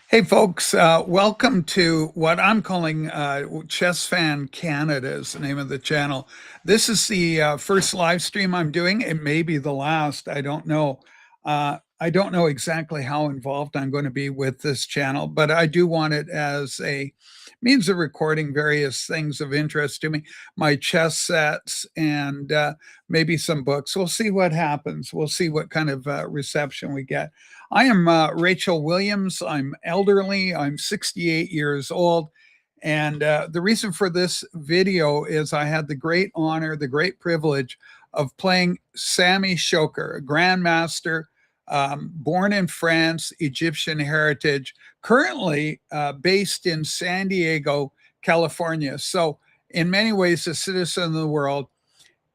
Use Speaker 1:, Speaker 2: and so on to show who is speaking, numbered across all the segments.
Speaker 1: Hey, folks, welcome to what I'm calling Chess Fan Canada is the name of the channel. This is the first live stream I'm doing. It may be the last. I don't know. I don't know exactly how involved I'm going to be with this channel, but I do want it as a means of recording various things of interest to me, my chess sets, and maybe some books. We'll see what happens. We'll see what kind of reception we get. I am Rachel Williams. I'm elderly. I'm 68 years old. And the reason for this video is I had the great honor, the great privilege of playing Samy Shoker, a Grandmaster, born in France, Egyptian heritage, currently based in San Diego, California. So, in many ways, a citizen of the world.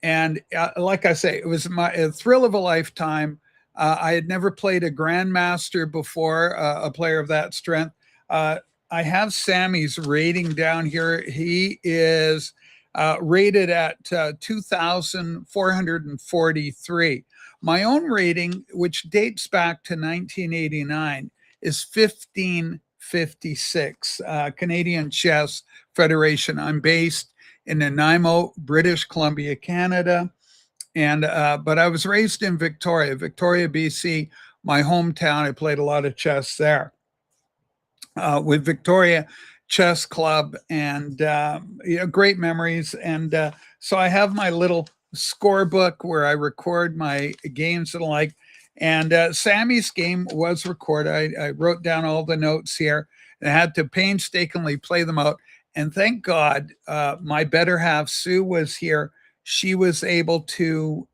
Speaker 1: And like I say, it was a thrill of a lifetime. I had never played a grandmaster before, a player of that strength. I have Samy's rating down here. He is rated at 2,443. My own rating, which dates back to 1989, is 1556. Canadian Chess Federation. I'm based in Nanaimo, British Columbia, Canada. And but I was raised in Victoria, BC, my hometown. I played a lot of chess there with Victoria Chess Club, and great memories. And so I have my little scorebook where I record my games and the like. And Samy's game was recorded. I wrote down all the notes here and I had to painstakingly play them out. And thank God, my better half, Sue, was here. She was able to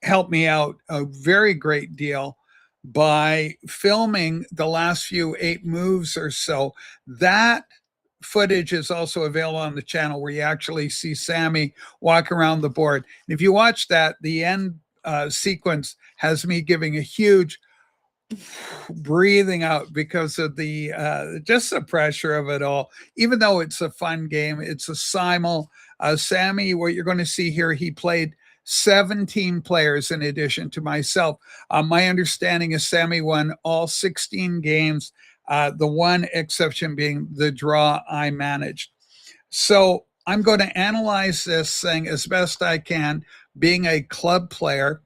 Speaker 1: help me out a very great deal by filming the last few 8 moves or so. That footage is also available on the channel where you actually see Samy walk around the board. And if you watch that, the end sequence has me giving a huge breathing out because of the just the pressure of it all. Even though it's a fun game, it's a simul. Samy, what you're going to see here, he played 17 players in addition to myself. My understanding is Samy won all 16 games, the one exception being the draw I managed. So I'm going to analyze this thing as best I can, being a club player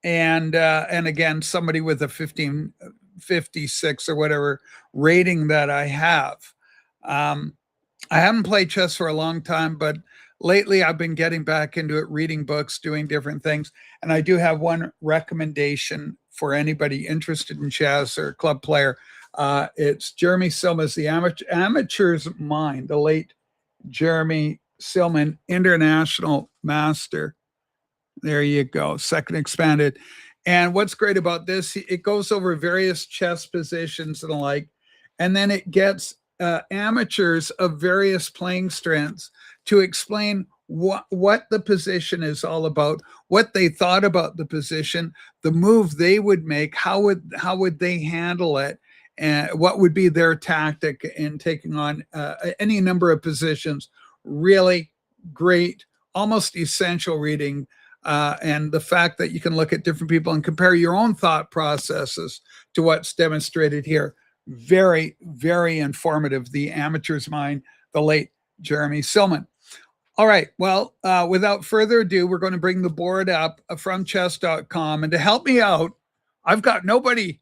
Speaker 1: and again somebody with a 1556 or whatever rating that I have. um, I haven't played chess for a long time, but lately I've been getting back into it, reading books, doing different things. And I do have one recommendation for anybody interested in chess or club player. It's Jeremy Silma's The Amateur's Mind, the late Jeremy Silman, international master. There you go. Second expanded. And what's great about this, it goes over various chess positions and the like, and then it gets amateurs of various playing strengths to explain what the position is all about, what they thought about the position, the move they would make, how would they handle it, and what would be their tactic in taking on any number of positions. Really great, almost essential reading, and the fact that you can look at different people and compare your own thought processes to what's demonstrated here. Very, very informative. The Amateur's Mind, the late Jeremy Silman. All right. Well, without further ado, we're going to bring the board up from chess.com. And to help me out, I've got nobody,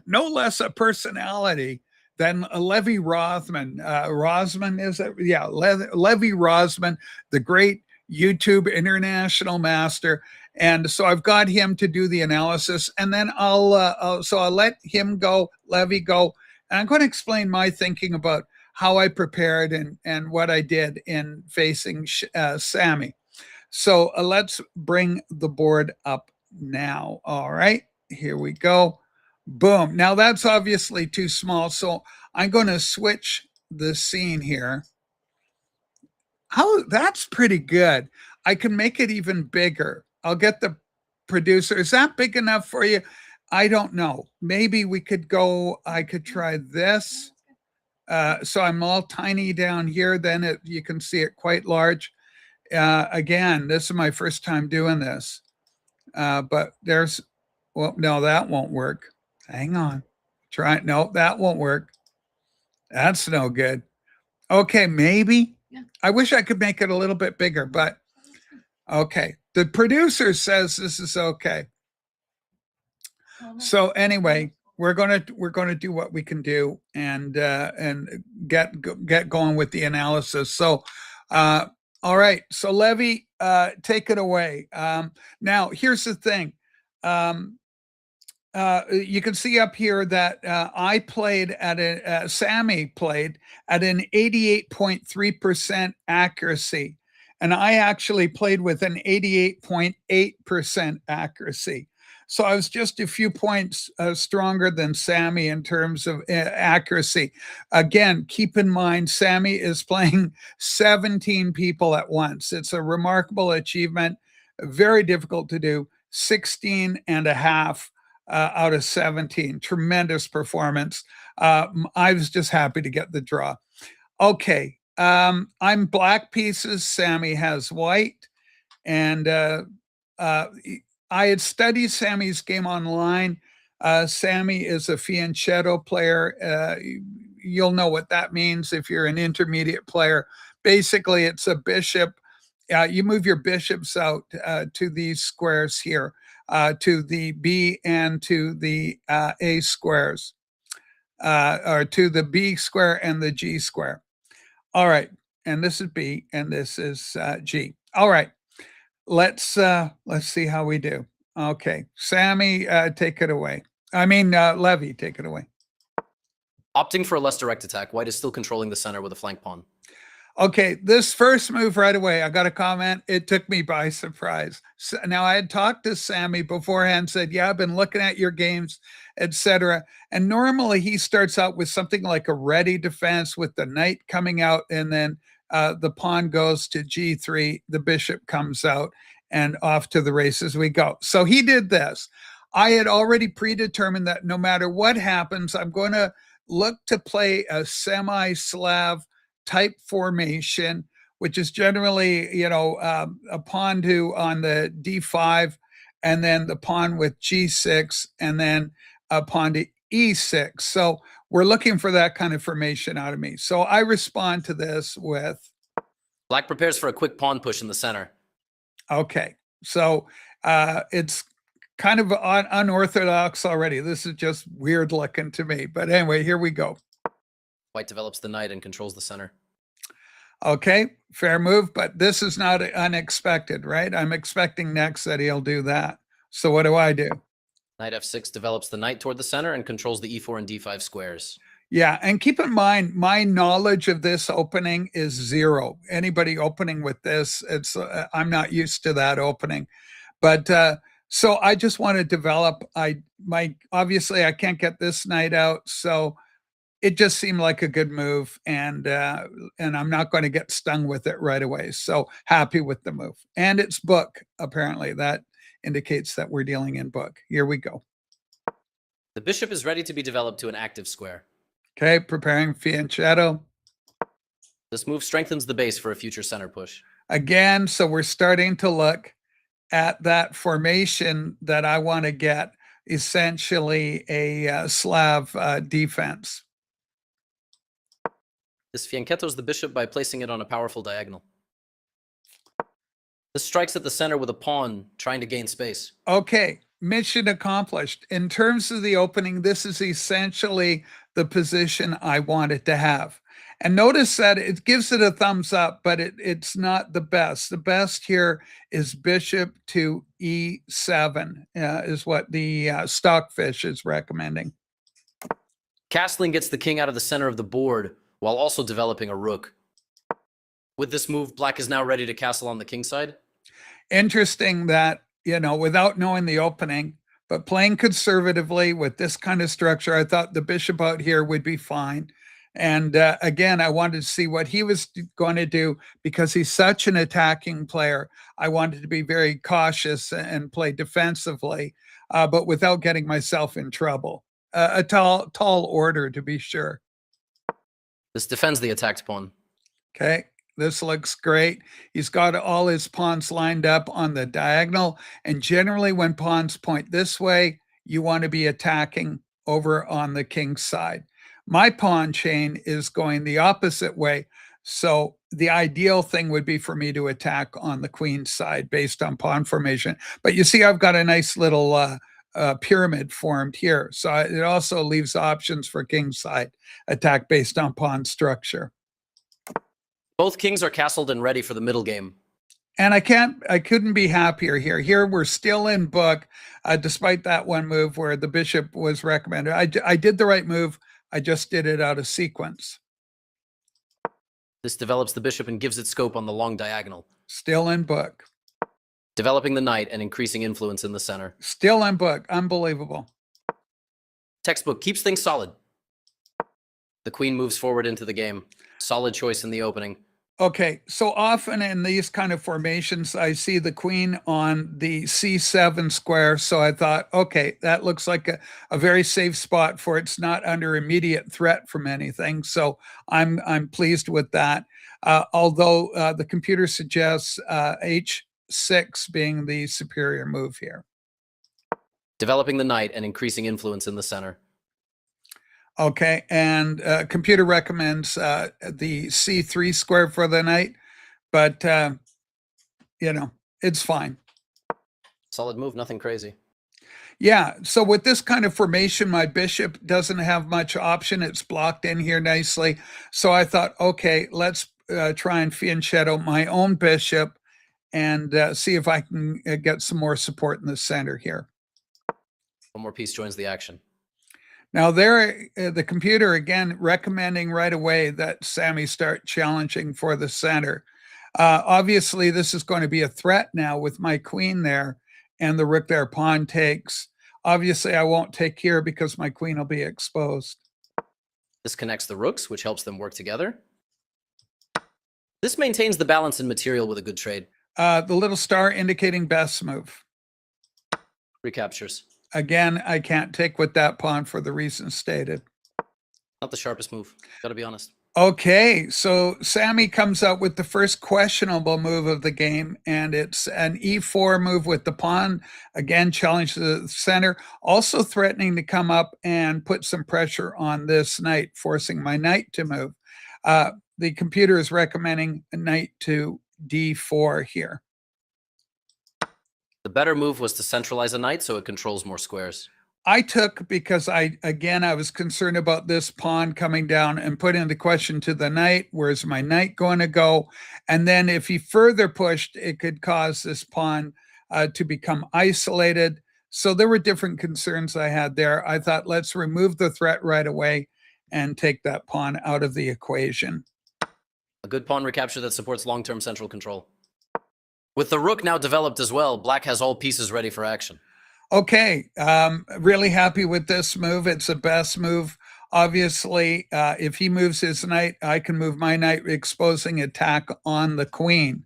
Speaker 1: no less a personality than Levy Rothman. Rosman, is it? Yeah, Levy Rosman, the great YouTube international master. And so I've got him to do the analysis, and then I'll let him go, Levy go, and I'm going to explain my thinking about how I prepared and what I did in facing Samy. So let's bring the board up now. All right, here we go. Boom. Now that's obviously too small, so I'm going to switch the scene here. How that's pretty good. I can make it even bigger. I'll get the producer. Is that big enough for you? I don't know. Maybe we could go. I could try this. So I'm all tiny down here. Then you can see it quite large. Again, this is my first time doing this. But there's, well, no, that won't work. Hang on. Try no, that won't work. That's no good. Okay, maybe.
Speaker 2: Yeah.
Speaker 1: I wish I could make it a little bit bigger, but okay. The producer says this is okay. So anyway, we're gonna do what we can do and get going with the analysis. So, all right. So Levy, take it away. Now here's the thing. You can see up here that I played at Samy played at an 88.3% accuracy, and I actually played with an 88.8% accuracy. So I was just a few points stronger than Samy in terms of accuracy. Again, keep in mind, Samy is playing 17 people at once. It's a remarkable achievement, very difficult to do. 16 and a half out of 17. Tremendous performance. I was just happy to get the draw. Okay. I'm black pieces. Samy has white. And I had studied Samy's game online. Samy is a fianchetto player. You'll know what that means if you're an intermediate player. Basically, it's a bishop. You move your bishops out to these squares here, to the B and to the A squares, or to the B square and the G square. All right, and this is B and this is G. All right, let's see how we do. Okay, Samy, take it away. I mean, Levy, take it away.
Speaker 3: Opting for a less direct attack, white is still controlling the center with a flank pawn.
Speaker 1: Okay, this first move right away, I got a comment. It took me by surprise. So, now, I had talked to Samy beforehand, said, yeah, I've been looking at your games, etc. And normally he starts out with something like a ready defense with the knight coming out, and then the pawn goes to G3, the bishop comes out, and off to the races we go. So he did this. I had already predetermined that no matter what happens, I'm going to look to play a semi-Slav type formation, which is generally, a pawn to on the D5, and then the pawn with G6, and then a pawn to E6. So we're looking for that kind of formation out of me. So I respond to this with...
Speaker 3: Black prepares for a quick pawn push in the center.
Speaker 1: Okay, so it's kind of unorthodox already. This is just weird looking to me. But anyway, here we go.
Speaker 3: White develops the knight and controls the center.
Speaker 1: Okay, fair move, but this is not unexpected, right? I'm expecting next that he'll do that. So what do I do?
Speaker 3: Knight f6 develops the knight toward the center and controls the e4 and d5 squares.
Speaker 1: Yeah, and keep in mind, my knowledge of this opening is zero. Anybody opening with this, it's I'm not used to that opening. But so I just want to develop. Obviously I can't get this knight out, so it just seemed like a good move, and I'm not going to get stung with it right away. So happy with the move, and it's book. Apparently, that indicates that we're dealing in book. Here we go.
Speaker 3: The bishop is ready to be developed to an active square.
Speaker 1: Okay, preparing fianchetto.
Speaker 3: This move strengthens the base for a future center push.
Speaker 1: Again, so we're starting to look at that formation that I want to get, essentially a Slav defense.
Speaker 3: This fianchettos the bishop by placing it on a powerful diagonal. This strikes at the center with a pawn, trying to gain space.
Speaker 1: Okay, mission accomplished. In terms of the opening, this is essentially the position I wanted to have. And notice that it gives it a thumbs up, but it's not the best. The best here is bishop to E7, is what the Stockfish is recommending.
Speaker 3: Castling gets the king out of the center of the board, while also developing a rook. With this move, black is now ready to castle on the king side.
Speaker 1: Interesting that, without knowing the opening, but playing conservatively with this kind of structure, I thought the bishop out here would be fine. And again, I wanted to see what he was going to do, because he's such an attacking player. I wanted to be very cautious and play defensively, but without getting myself in trouble. A tall order, to be sure.
Speaker 3: This defends the attacked pawn.
Speaker 1: Okay, this looks great. He's got all his pawns lined up on the diagonal. And generally when pawns point this way, you want to be attacking over on the king's side. My pawn chain is going the opposite way. So the ideal thing would be for me to attack on the queen's side based on pawn formation. But you see, I've got a nice little pyramid formed here. So it also leaves options for king's side attack based on pawn structure.
Speaker 3: Both kings are castled and ready for the middle game.
Speaker 1: And I couldn't be happier here. Here we're still in book, despite that one move where the bishop was recommended. I did the right move. I just did it out of sequence.
Speaker 3: This develops the bishop and gives it scope on the long diagonal.
Speaker 1: Still in book.
Speaker 3: Developing the knight and increasing influence in the center.
Speaker 1: Still in book. Unbelievable.
Speaker 3: Textbook keeps things solid. The queen moves forward into the game. Solid choice in the opening.
Speaker 1: Okay, so often in these kind of formations, I see the queen on the C7 square. So I thought, okay, that looks like a very safe spot for it's not under immediate threat from anything. So I'm pleased with that. Although the computer suggests H6 being the superior move here.
Speaker 3: Developing the knight and increasing influence in the center.
Speaker 1: Okay, and computer recommends the C3 square for the knight, but it's fine.
Speaker 3: Solid move, nothing crazy.
Speaker 1: Yeah, so with this kind of formation, my bishop doesn't have much option. It's blocked in here nicely. So I thought, okay, let's try and fianchetto my own bishop and see if I can get some more support in the center here.
Speaker 3: One more piece joins the action.
Speaker 1: Now there, the computer again recommending right away that Samy start challenging for the center. Obviously, this is going to be a threat now with my queen there and the rook there, pawn takes. Obviously, I won't take here because my queen will be exposed.
Speaker 3: This connects the rooks, which helps them work together. This maintains the balance in material with a good trade.
Speaker 1: The little star indicating best move.
Speaker 3: Recaptures.
Speaker 1: Again, I can't take with that pawn for the reasons stated.
Speaker 3: Not the sharpest move, gotta be honest.
Speaker 1: Okay, so Samy comes out with the first questionable move of the game, and it's an E4 move with the pawn. Again, challenge the center, also threatening to come up and put some pressure on this knight, forcing my knight to move. The computer is recommending a knight to D4 here.
Speaker 3: The better move was to centralize a knight so it controls more squares.
Speaker 1: I took because I was concerned about this pawn coming down and put into question to the knight. Where's my knight going to go? And then if he further pushed, it could cause this pawn to become isolated. So there were different concerns I had there. I thought, let's remove the threat right away and take that pawn out of the equation.
Speaker 3: A good pawn recapture that supports long-term central control. With the rook now developed as well, black has all pieces ready for action.
Speaker 1: Okay, really happy with this move. It's the best move. Obviously, if he moves his knight, I can move my knight, exposing attack on the queen.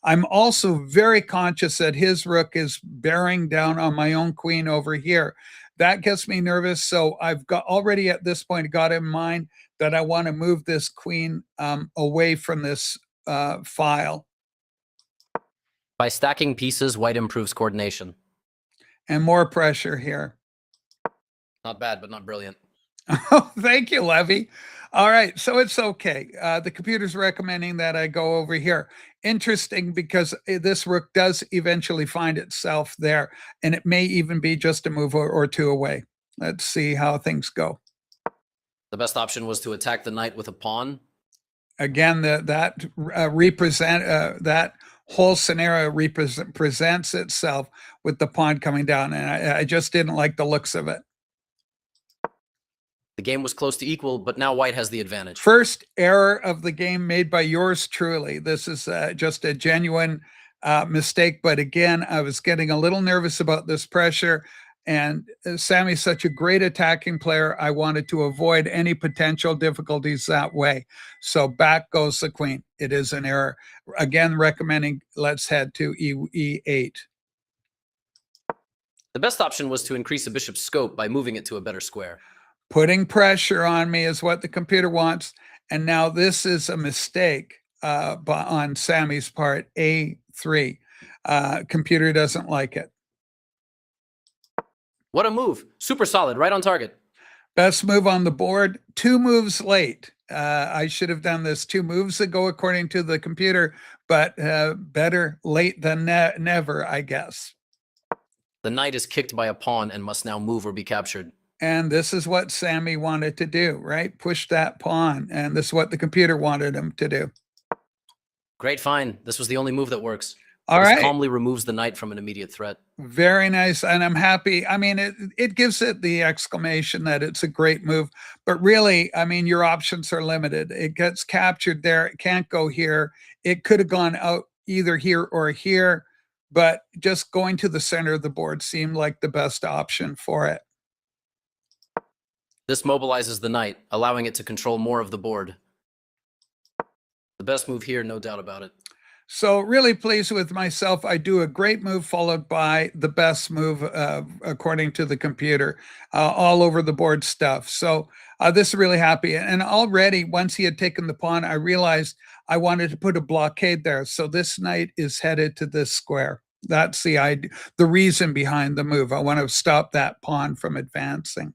Speaker 1: I'm also very conscious that his rook is bearing down on my own queen over here. That gets me nervous. So I've got already at this point got in mind that I want to move this queen away from this file.
Speaker 3: By stacking pieces, white improves coordination.
Speaker 1: And more pressure here.
Speaker 3: Not bad, but not brilliant.
Speaker 1: Oh, thank you, Levy. All right, so it's okay. The computer's recommending that I go over here. Interesting, because this rook does eventually find itself there, and it may even be just a move or two away. Let's see how things go.
Speaker 3: The best option was to attack the knight with a pawn.
Speaker 1: Again, that whole scenario presents itself with the pawn coming down, and I just didn't like the looks of it.
Speaker 3: The game was close to equal, but now white has the advantage.
Speaker 1: First error of the game made by yours truly. This is just a genuine mistake, but again, I was getting a little nervous about this pressure, and Samy's such a great attacking player. I wanted to avoid any potential difficulties that way. So back goes the queen. It is an error. Again, recommending let's head to E8.
Speaker 3: The best option was to increase the bishop's scope by moving it to a better square.
Speaker 1: Putting pressure on me is what the computer wants. And now this is a mistake on Samy's part, A3. Computer doesn't like it.
Speaker 3: What a move. Super solid, right on target.
Speaker 1: Best move on the board, 2 moves late. I should have done this 2 moves ago, according to the computer, but better late than never, I guess.
Speaker 3: The knight is kicked by a pawn and must now move or be captured.
Speaker 1: And this is what Samy wanted to do, right? Push that pawn. And this is what the computer wanted him to do.
Speaker 3: Great find. This was the only move that works.
Speaker 1: All
Speaker 3: This
Speaker 1: right.
Speaker 3: calmly removes the knight from an immediate threat.
Speaker 1: Very nice. And I'm happy. I mean, it gives it the exclamation that it's a great move. But really, I mean, your options are limited. It gets captured there. It can't go here. It could have gone out either here or here. But just going to the center of the board seemed like the best option for it.
Speaker 3: This mobilizes the knight, allowing it to control more of the board. The best move here, no doubt about it.
Speaker 1: So really pleased with myself. I do a great move followed by the best move, according to the computer, all over the board stuff. So this is really happy. And already once he had taken the pawn, I realized I wanted to put a blockade there. So this knight is headed to this square. That's the idea, the reason behind the move. I want to stop that pawn from advancing.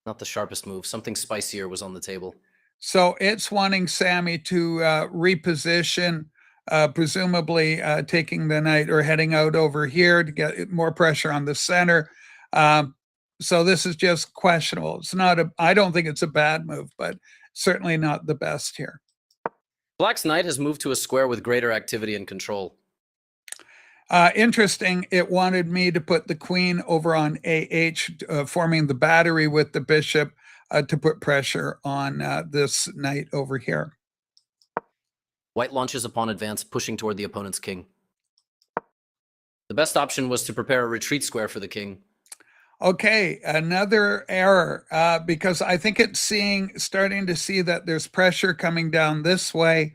Speaker 3: Not the sharpest move. Something spicier was on the table.
Speaker 1: So it's wanting Samy to reposition, presumably taking the knight or heading out over here to get more pressure on the center. So this is just questionable. It's not I don't think it's a bad move, but certainly not the best here.
Speaker 3: Black's knight has moved to a square with greater activity and control.
Speaker 1: Interesting. It wanted me to put the queen over on AH, forming the battery with the bishop. To put pressure on this knight over here.
Speaker 3: White launches a pawn advance, pushing toward the opponent's king. The best option was to prepare a retreat square for the king.
Speaker 1: Okay, another error, because I think it's starting to see that there's pressure coming down this way.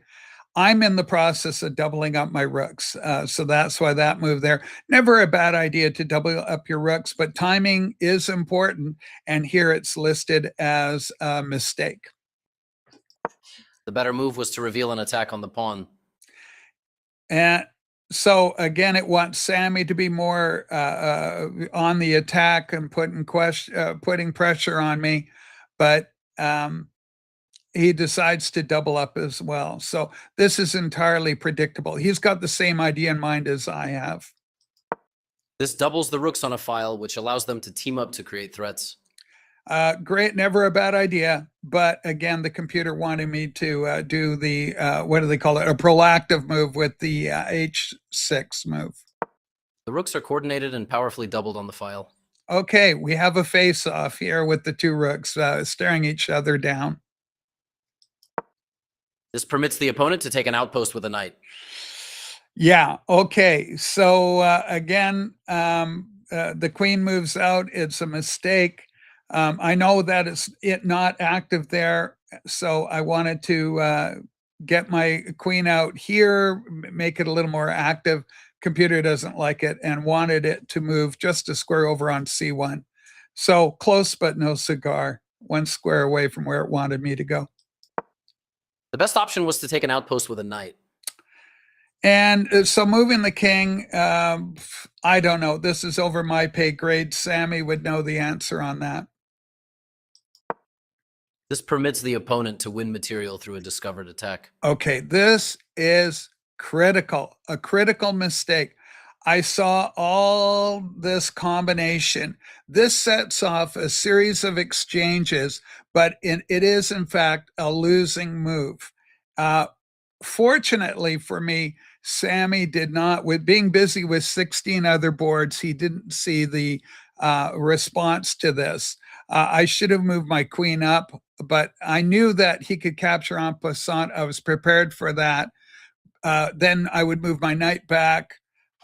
Speaker 1: I'm in the process of doubling up my rooks. So that's why that move there. Never a bad idea to double up your rooks, but timing is important. And here it's listed as a mistake.
Speaker 3: The better move was to reveal an attack on the pawn.
Speaker 1: And so again, it wants Samy to be more on the attack and putting pressure on me. But he decides to double up as well. So this is entirely predictable. He's got the same idea in mind as I have.
Speaker 3: This doubles the rooks on a file, which allows them to team up to create threats.
Speaker 1: Great, never a bad idea. But again, the computer wanted me to do the, what do they call it? A proactive move with the H6 move.
Speaker 3: The rooks are coordinated and powerfully doubled on the file.
Speaker 1: Okay, we have a face-off here with the 2 rooks staring each other down.
Speaker 3: This permits the opponent to take an outpost with a knight.
Speaker 1: Yeah, okay. So again, the queen moves out. It's a mistake. I know that it's not active there. So I wanted to get my queen out here, make it a little more active. Computer doesn't like it and wanted it to move just a square over on C1. So close, but no cigar. 1 square away from where it wanted me to go.
Speaker 3: The best option was to take an outpost with a knight.
Speaker 1: And so moving the king, I don't know. This is over my pay grade. Samy would know the answer on that.
Speaker 3: This permits the opponent to win material through a discovered attack.
Speaker 1: Okay, this is critical, a critical mistake. I saw all this combination. This sets off a series of exchanges, but it is, in fact, a losing move. Fortunately for me, Samy did not, with being busy with 16 other boards, he didn't see the response to this. I should have moved my queen up, but I knew that he could capture en passant. I was prepared for that. Then I would move my knight back.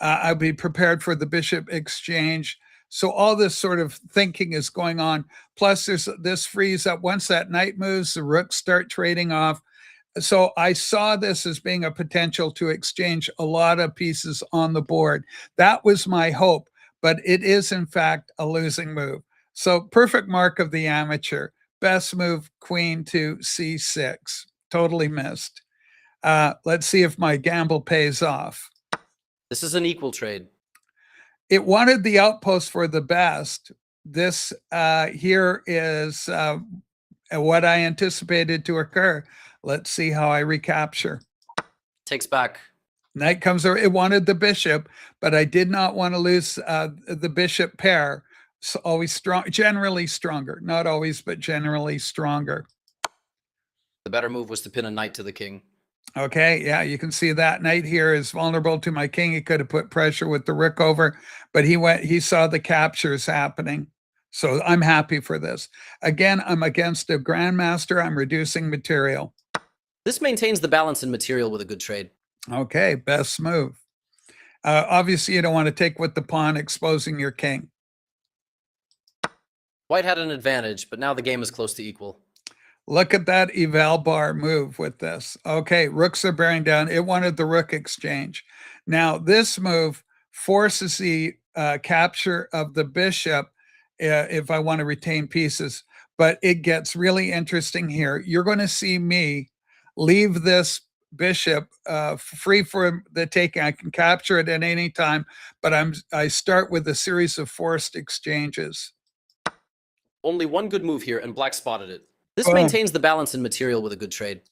Speaker 1: I'd be prepared for the bishop exchange. So all this sort of thinking is going on. Plus, this frees up. Once that knight moves, the rooks start trading off. So I saw this as being a potential to exchange a lot of pieces on the board. That was my hope, but it is, in fact, a losing move. So perfect mark of the amateur. Best move, queen to C6. Totally missed. Let's see if my gamble pays off.
Speaker 3: This is an equal trade.
Speaker 1: It wanted the outpost for the best, this here is what I anticipated to occur. Let's see how I recapture.
Speaker 3: Takes back.
Speaker 1: Knight comes over. It wanted the bishop, but I did not want to lose the bishop pair. So always strong, generally stronger. Not always, but generally stronger.
Speaker 3: The better move was to pin a knight to the king.
Speaker 1: Okay, yeah, you can see that knight here is vulnerable to my king. He could have put pressure with the rook over, but he saw the captures happening. So I'm happy for this. Again, I'm against a grandmaster. I'm reducing material.
Speaker 3: This maintains the balance in material with a good trade.
Speaker 1: Okay, best move. Obviously, you don't want to take with the pawn, exposing your king.
Speaker 3: White had an advantage, but now the game is close to equal.
Speaker 1: Look at that eval bar move with this. Okay, rooks are bearing down. It wanted the rook exchange. Now, this move forces the capture of the bishop if I want to retain pieces. But it gets really interesting here. You're going to see me leave this bishop free for the taking. I can capture it at any time, but I start with a series of forced exchanges.
Speaker 3: Only one good move here, and black spotted it. This maintains the balance in material with a good trade.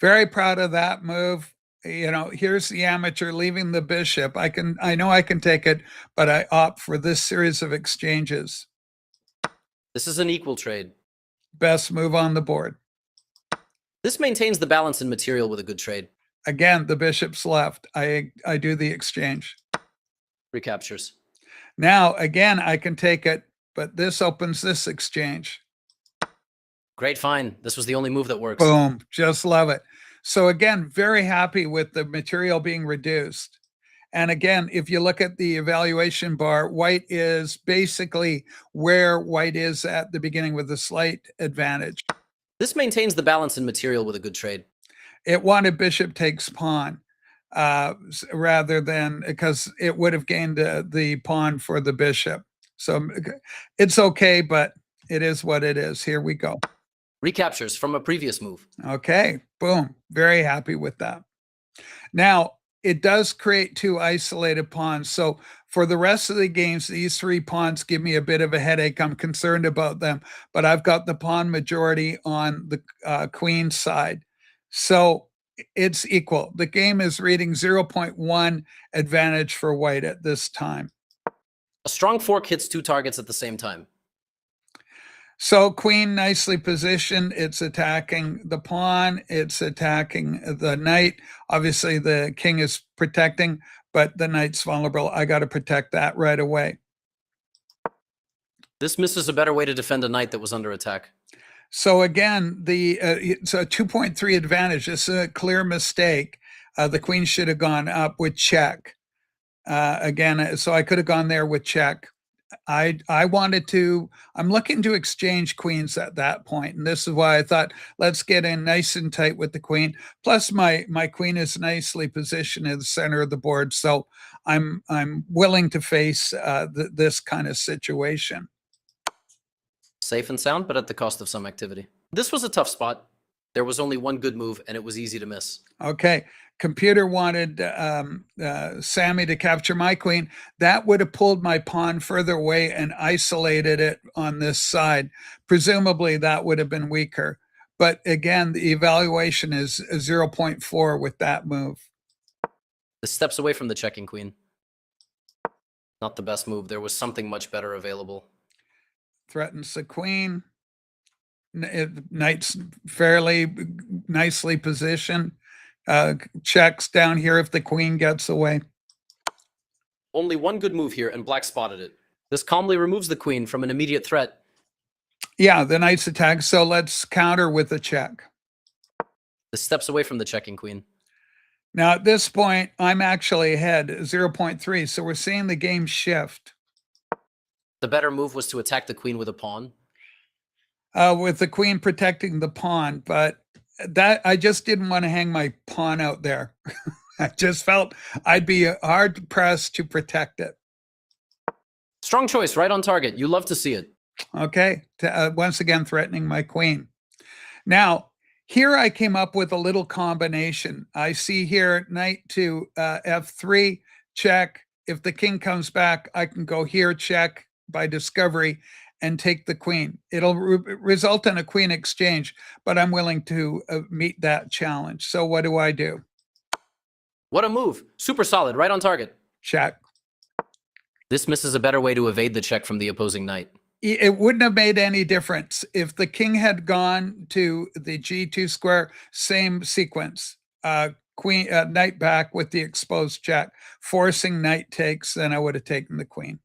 Speaker 1: Very proud of that move. You know, here's the amateur leaving the bishop. I know I can take it, but I opt for this series of exchanges.
Speaker 3: This is an equal trade.
Speaker 1: Best move on the board.
Speaker 3: This maintains the balance in material with a good trade.
Speaker 1: Again, the bishop's left. I do the exchange.
Speaker 3: Recaptures.
Speaker 1: Now, again, I can take it, but this opens this exchange.
Speaker 3: Great find. This was the only move that works.
Speaker 1: Boom. Just love it. So again, very happy with the material being reduced. And again, if you look at the evaluation bar, white is basically where white is at the beginning with a slight advantage.
Speaker 3: This maintains the balance in material with a good trade.
Speaker 1: It wanted bishop takes pawn rather than, because it would have gained the pawn for the bishop. So it's okay, but it is what it is. Here we go.
Speaker 3: Recaptures from a previous move.
Speaker 1: Okay, boom. Very happy with that. Now, it does create two isolated pawns. So for the rest of the games, these three pawns give me a bit of a headache. I'm concerned about them, but I've got the pawn majority on the queen side. So it's equal. The game is reading 0.1 advantage for white at this time.
Speaker 3: A strong fork hits two targets at the same time.
Speaker 1: So queen nicely positioned. It's attacking the pawn. It's attacking the knight. Obviously, the king is protecting, but the knight's vulnerable. I got to protect that right away.
Speaker 3: This misses a better way to defend a knight that was under attack.
Speaker 1: So again, it's a 2.3 advantage. This is a clear mistake. The queen should have gone up with check. Again, so I could have gone there with check. I wanted to, I'm looking to exchange queens at that point. And this is why I thought, let's get in nice and tight with the queen. Plus my queen is nicely positioned in the center of the board. So I'm willing to face this kind of situation.
Speaker 3: Safe and sound, but at the cost of some activity. This was a tough spot. There was only one good move, and it was easy to miss.
Speaker 1: Okay. Computer wanted Samy to capture my queen. That would have pulled my pawn further away and isolated it on this side. Presumably, that would have been weaker. But again, the evaluation is 0.4 with that move.
Speaker 3: The steps away from the checking queen. Not the best move. There was something much better available.
Speaker 1: Threatens the queen. Knight's fairly nicely positioned. Checks down here if the queen gets away.
Speaker 3: Only one good move here, and black spotted it. This calmly removes the queen from an immediate threat.
Speaker 1: Yeah, the knight's attack. So let's counter with a check.
Speaker 3: This steps away from the checking queen.
Speaker 1: Now at this point, I'm actually ahead 0.3. So we're seeing the game shift.
Speaker 3: The better move was to attack the queen with a pawn.
Speaker 1: With the queen protecting the pawn, but that I just didn't want to hang my pawn out there. I just felt I'd be hard pressed to protect it.
Speaker 3: Strong choice, right on target. You love to see it.
Speaker 1: Okay, once again threatening my queen. Now, here I came up with a little combination. I see here knight to f3, check. If the king comes back, I can go here, check, by discovery and take the queen. It'll result in a queen exchange, but I'm willing to meet that challenge. So what do I do?
Speaker 3: What a move. Super solid, right on target.
Speaker 1: Check.
Speaker 3: This misses a better way to evade the check from the opposing knight.
Speaker 1: It wouldn't have made any difference. If the king had gone to the G2 square, same sequence. Knight back with the exposed check, forcing knight takes, then I would have taken the queen.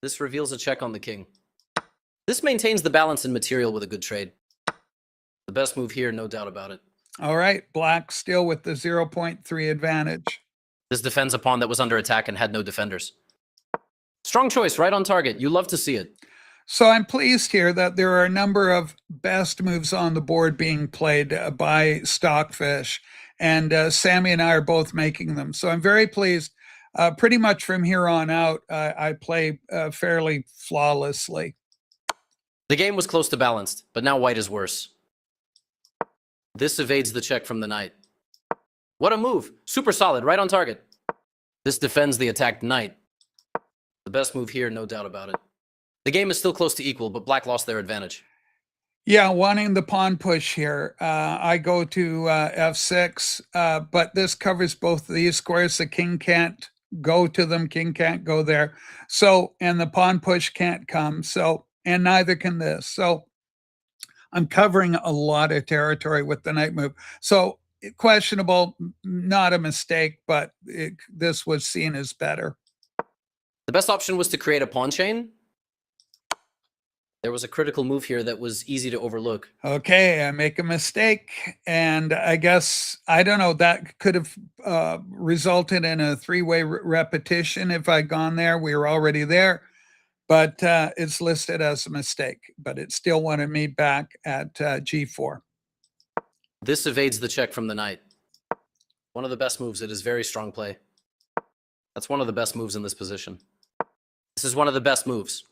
Speaker 3: This reveals a check on the king. This maintains the balance in material with a good trade. The best move here, no doubt about it.
Speaker 1: All right, black still with the 0.3 advantage.
Speaker 3: This defends a pawn that was under attack and had no defenders. Strong choice, right on target. You love to see it.
Speaker 1: So I'm pleased here that there are a number of best moves on the board being played by Stockfish, and Samy and I are both making them. So I'm very pleased. Pretty much from here on out, I play fairly flawlessly.
Speaker 3: The game was close to balanced, but now white is worse. This evades the check from the knight. What a move. Super solid, right on target. This defends the attacked knight. The best move here, no doubt about it. The game is still close to equal, but black lost their advantage.
Speaker 1: Yeah, wanting the pawn push here. I go to f6, but this covers both of these squares. The king can't go to them. King can't go there. So, and the pawn push can't come. So, and neither can this. So I'm covering a lot of territory with the knight move. So questionable, not a mistake, but this was seen as better.
Speaker 3: The best option was to create a pawn chain. There was a critical move here that was easy to overlook.
Speaker 1: Okay, I make a mistake, and I guess, I don't know, that could have resulted in a three-way repetition if I'd gone there. We were already there, but it's listed as a mistake, but it still wanted me back at G4.
Speaker 3: This evades the check from the knight. One of the best moves. It is very strong play. That's one of the best moves in this position. This is one of the best moves.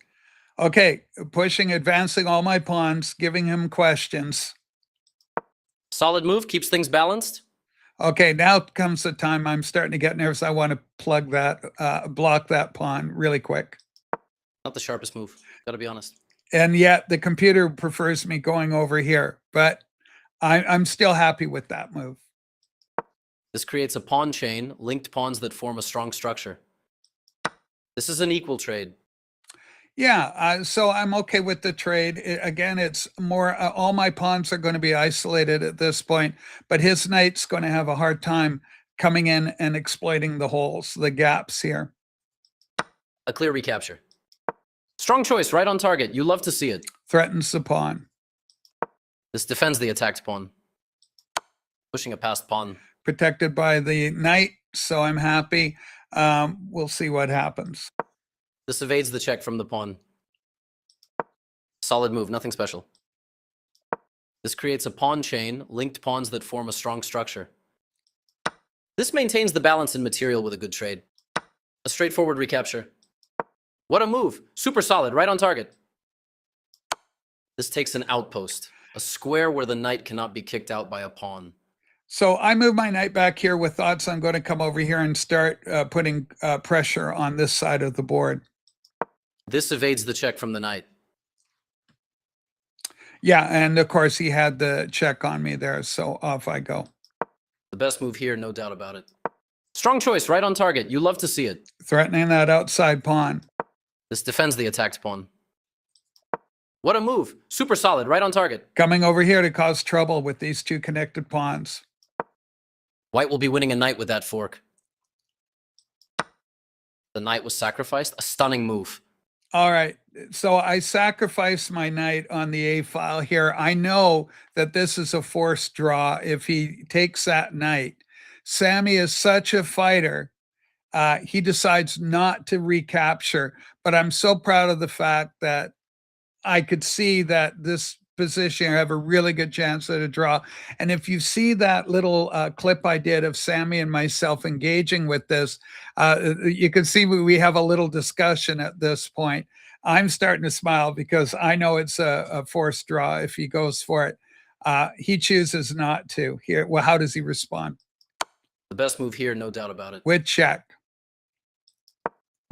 Speaker 1: Okay, pushing, advancing all my pawns, giving him questions.
Speaker 3: Solid move, keeps things balanced.
Speaker 1: Okay, now comes the time I'm starting to get nervous. I want to plug that, block that pawn really quick.
Speaker 3: Not the sharpest move, gotta be honest.
Speaker 1: And yet the computer prefers me going over here, but I'm still happy with that move.
Speaker 3: This creates a pawn chain, linked pawns that form a strong structure. This is an equal trade.
Speaker 1: Yeah, so I'm okay with the trade. Again, it's more, all my pawns are going to be isolated at this point, but his knight's going to have a hard time coming in and exploiting the holes, the gaps here.
Speaker 3: A clear recapture. Strong choice, right on target. You love to see it.
Speaker 1: Threatens the pawn.
Speaker 3: This defends the attacked pawn. Pushing a passed pawn.
Speaker 1: Protected by the knight, so I'm happy. We'll see what happens.
Speaker 3: This evades the check from the pawn. Solid move, nothing special. This creates a pawn chain, linked pawns that form a strong structure. This maintains the balance in material with a good trade. A straightforward recapture. What a move! Super solid, right on target. This takes an outpost, a square where the knight cannot be kicked out by a pawn.
Speaker 1: So I move my knight back here with thoughts I'm going to come over here and start putting pressure on this side of the board.
Speaker 3: This evades the check from the knight.
Speaker 1: Yeah, and of course he had the check on me there, so off I go.
Speaker 3: The best move here, no doubt about it. Strong choice, right on target. You love to see it.
Speaker 1: Threatening that outside pawn.
Speaker 3: This defends the attacked pawn. What a move. Super solid, right on target.
Speaker 1: Coming over here to cause trouble with these two connected pawns.
Speaker 3: White will be winning a knight with that fork. The knight was sacrificed. A stunning move.
Speaker 1: All right, so I sacrificed my knight on the A file here. I know that this is a forced draw if he takes that knight. Samy is such a fighter. He decides not to recapture, but I'm so proud of the fact that I could see that this position I have a really good chance at a draw. And if you see that little clip I did of Samy and myself engaging with this, you can see we have a little discussion at this point. I'm starting to smile because I know it's a forced draw if he goes for it. He chooses not to. Here, well, how does he respond?
Speaker 3: The best move here, no doubt about it.
Speaker 1: With check.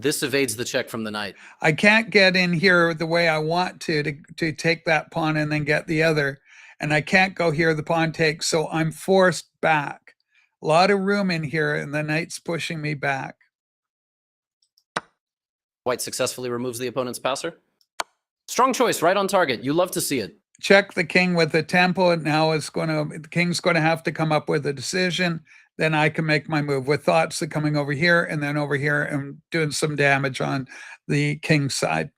Speaker 3: This evades the check from the knight.
Speaker 1: I can't get in here the way I want to take that pawn and then get the other. And I can't go here, the pawn takes, so I'm forced back. A lot of room in here, and the knight's pushing me back.
Speaker 3: White successfully removes the opponent's passer. Strong choice, right on target. You love to see it.
Speaker 1: Check the king with the tempo, and now the king's going to have to come up with a decision. Then I can make my move with thoughts of coming over here and then over here and doing some damage on the king's side.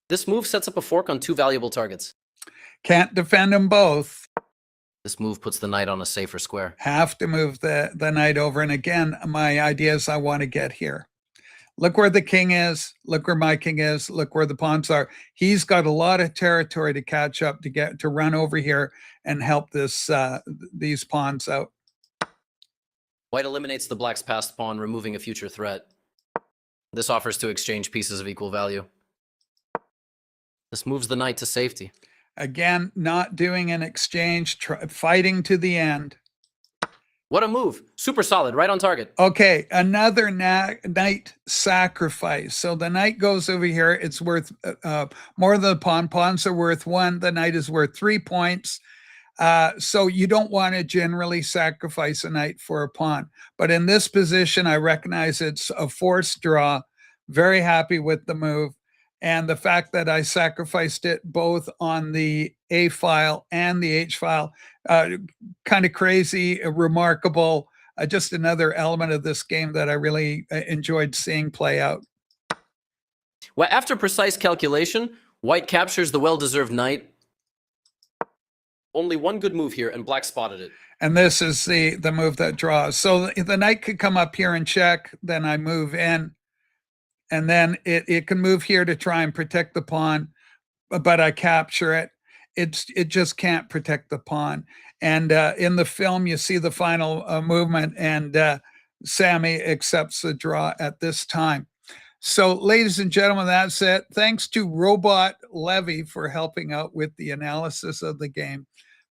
Speaker 3: This move sets up a fork on two valuable targets.
Speaker 1: Can't defend them both.
Speaker 3: This move puts the knight on a safer square.
Speaker 1: Have to move the knight over. And again, my idea is I want to get here. Look where the king is. Look where my king is. Look where the pawns are. He's got a lot of territory to catch up, to run over here and help these pawns out.
Speaker 3: White eliminates the black's passed pawn, removing a future threat. This offers to exchange pieces of equal value. This moves the knight to safety.
Speaker 1: Again, not doing an exchange, fighting to the end.
Speaker 3: What a move. Super solid, right on target.
Speaker 1: Okay, another knight sacrifice. So the knight goes over here. It's worth more than the pawn. Pawns are worth 1. The knight is worth 3 points. So you don't want to generally sacrifice a knight for a pawn. But in this position, I recognize it's a forced draw. Very happy with the move. And the fact that I sacrificed it both on the A file and the H file, kind of crazy, remarkable, just another element of this game that I really enjoyed seeing play out.
Speaker 3: Well, after precise calculation, white captures the well-deserved knight. Only one good move here, and black spotted it.
Speaker 1: And this is the move that draws. So the knight could come up here and check, then I move in. And then it can move here to try and protect the pawn, but I capture it. It just can't protect the pawn. And in the film, you see the final movement, and Samy accepts the draw at this time. So, ladies and gentlemen, that's it. Thanks to Robot Levy for helping out with the analysis of the game.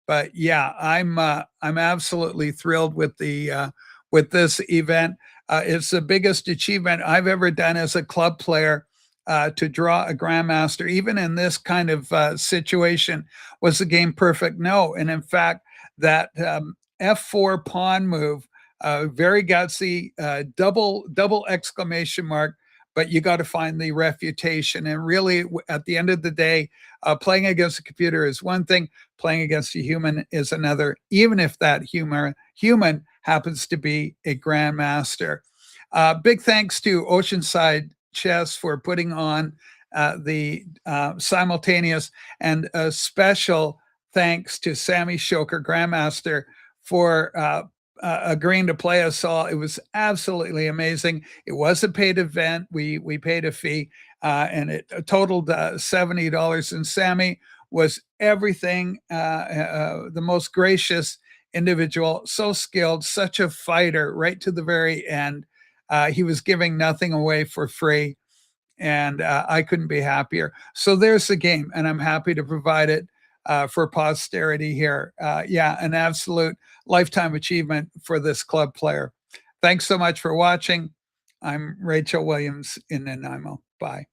Speaker 1: But yeah, I'm absolutely thrilled with this event. It's the biggest achievement I've ever done as a club player, to draw a Grandmaster. Even in this kind of situation, was the game perfect? No. And in fact, that F4 pawn move, very gutsy, double exclamation mark, but you got to find the refutation. And really, at the end of the day, playing against a computer is one thing, playing against a human is another, even if that human happens to be a Grandmaster. Big thanks to Oceanside Chess for putting on the simultaneous, and a special thanks to Samy Shoker, Grandmaster, for agreeing to play us all. It was absolutely amazing. It was a paid event. We paid a fee, and it totaled $70. And Samy was everything, the most gracious individual, so skilled, such a fighter right to the very end. He was giving nothing away for free, and I couldn't be happier. So there's the game, and I'm happy to provide it for posterity here. Yeah, an absolute lifetime achievement for this club player. Thanks so much for watching. I'm Rachel Williams in Nanaimo. Bye.